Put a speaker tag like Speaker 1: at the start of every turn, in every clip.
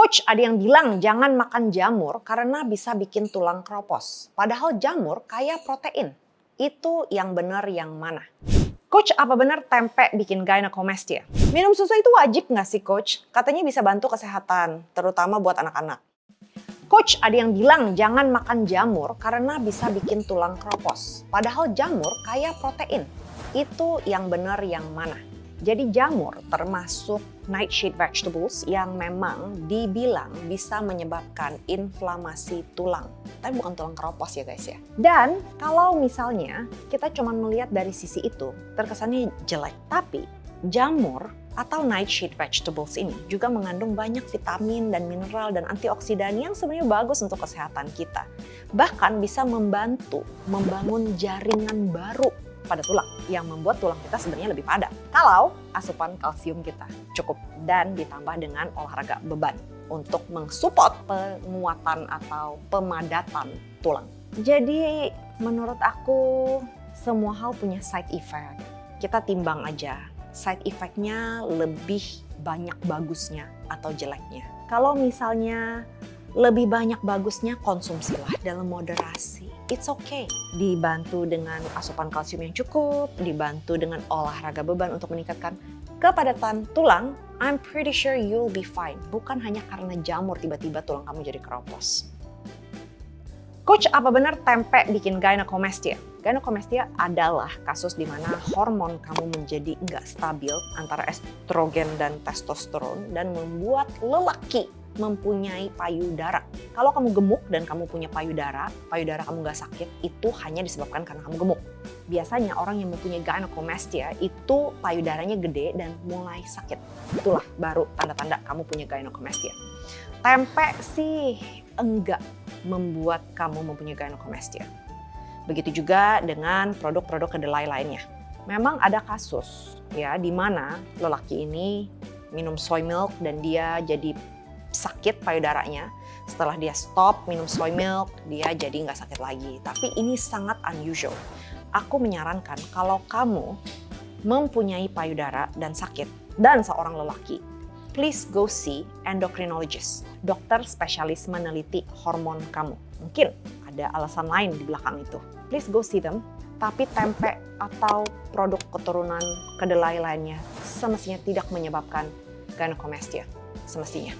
Speaker 1: Coach, ada yang bilang jangan makan jamur karena bisa bikin tulang keropos. Padahal jamur kaya protein. Itu yang benar yang mana? Coach, apa benar tempe bikin gynecomastia? Minum susu itu wajib nggak sih, Coach? Katanya bisa bantu kesehatan, terutama buat anak-anak. Coach, ada yang bilang jangan makan jamur karena bisa bikin tulang keropos. Padahal jamur kaya protein. Itu yang benar yang mana? Jadi jamur termasuk nightshade vegetables yang memang dibilang bisa menyebabkan inflamasi tulang. Tapi bukan tulang keropos ya guys ya. Dan kalau misalnya kita cuma melihat dari sisi itu, terkesannya jelek. Tapi jamur atau nightshade vegetables ini juga mengandung banyak vitamin dan mineral dan antioksidan yang sebenarnya bagus untuk kesehatan kita. Bahkan bisa membantu membangun jaringan baru pada tulang yang membuat tulang kita sebenarnya lebih padat kalau asupan kalsium kita cukup dan ditambah dengan olahraga beban untuk mensupport penguatan atau pemadatan tulang. Jadi menurut aku semua hal punya side effect. Kita timbang aja side effect-nya lebih banyak bagusnya atau jeleknya. Kalau misalnya lebih banyak bagusnya, konsumsilah dalam moderasi. It's okay. Dibantu dengan asupan kalsium yang cukup, dibantu dengan olahraga beban untuk meningkatkan kepadatan tulang, I'm pretty sure you'll be fine. Bukan hanya karena jamur tiba-tiba tulang kamu jadi keropos. Coach, apa benar tempe bikin gynecomastia? Gynecomastia adalah kasus di mana hormon kamu menjadi nggak stabil antara estrogen dan testosteron dan membuat lelaki mempunyai payudara. Kalau kamu gemuk dan kamu punya payudara kamu nggak sakit, itu hanya disebabkan karena kamu gemuk. Biasanya orang yang mempunyai gynecomastia itu payudaranya gede dan mulai sakit. Itulah baru tanda-tanda kamu punya gynecomastia. Tempe sih enggak membuat kamu mempunyai gynecomastia. Begitu juga dengan produk-produk kedelai lainnya. Memang ada kasus ya di mana lelaki ini minum soy milk dan dia jadi sakit payudaranya. Setelah dia stop minum soy milk, dia jadi nggak sakit lagi. Tapi ini sangat unusual. Aku menyarankan kalau kamu mempunyai payudara dan sakit dan seorang lelaki, please go see endocrinologist, dokter spesialis meneliti hormon kamu. Mungkin ada alasan lain di belakang itu. Please go see them. Tapi tempe atau produk keturunan kedelai lainnya semestinya tidak menyebabkan gynecomastia. Semestinya.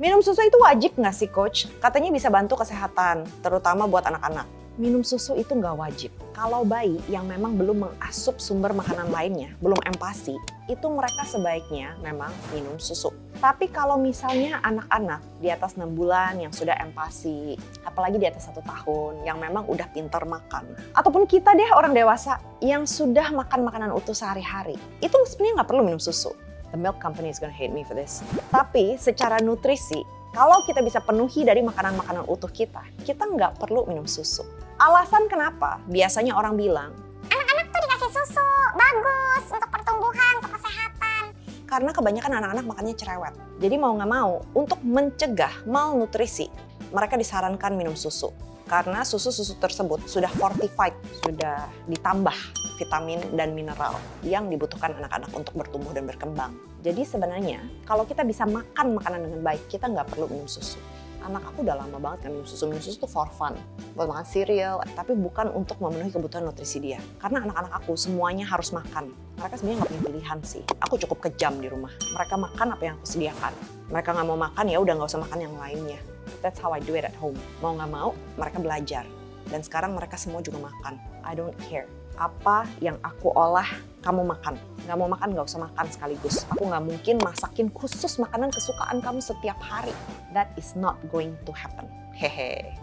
Speaker 1: Minum susu itu wajib nggak sih, Coach? Katanya bisa bantu kesehatan, terutama buat anak-anak. Minum susu itu nggak wajib. Kalau bayi yang memang belum mengasup sumber makanan lainnya, belum empasi, itu mereka sebaiknya memang minum susu. Tapi kalau misalnya anak-anak di atas 6 bulan yang sudah empasi, apalagi di atas 1 tahun, yang memang udah pintar makan, ataupun kita deh orang dewasa yang sudah makan makanan utuh sehari-hari, itu sebenarnya nggak perlu minum susu. The milk company is gonna hate me for this. Tapi secara nutrisi, kalau kita bisa penuhi dari makanan-makanan utuh kita nggak perlu minum susu. Alasan kenapa? Biasanya orang bilang,
Speaker 2: anak-anak tuh dikasih susu, bagus untuk pertumbuhan, untuk kesehatan.
Speaker 1: Karena kebanyakan anak-anak makannya cerewet. Jadi mau nggak mau, untuk mencegah malnutrisi, mereka disarankan minum susu. Karena susu-susu tersebut sudah fortified, sudah ditambah vitamin dan mineral yang dibutuhkan anak-anak untuk bertumbuh dan berkembang. Jadi sebenarnya kalau kita bisa makan makanan dengan baik, kita nggak perlu minum susu. Anak aku udah lama banget kan minum susu. Minum susu tuh for fun, buat makan cereal, tapi bukan untuk memenuhi kebutuhan nutrisi dia. Karena anak-anak aku semuanya harus makan. Mereka sebenarnya nggak punya pilihan sih. Aku cukup kejam di rumah. Mereka makan apa yang aku sediakan. Mereka nggak mau makan, ya udah nggak usah makan yang lainnya. That's how I do it at home. Mau nggak mau, mereka belajar. Dan sekarang mereka semua juga makan. I don't care. Apa yang aku olah, kamu makan. Nggak mau makan, nggak usah makan sekaligus. Aku nggak mungkin masakin khusus makanan kesukaan kamu setiap hari. That is not going to happen. Hehe.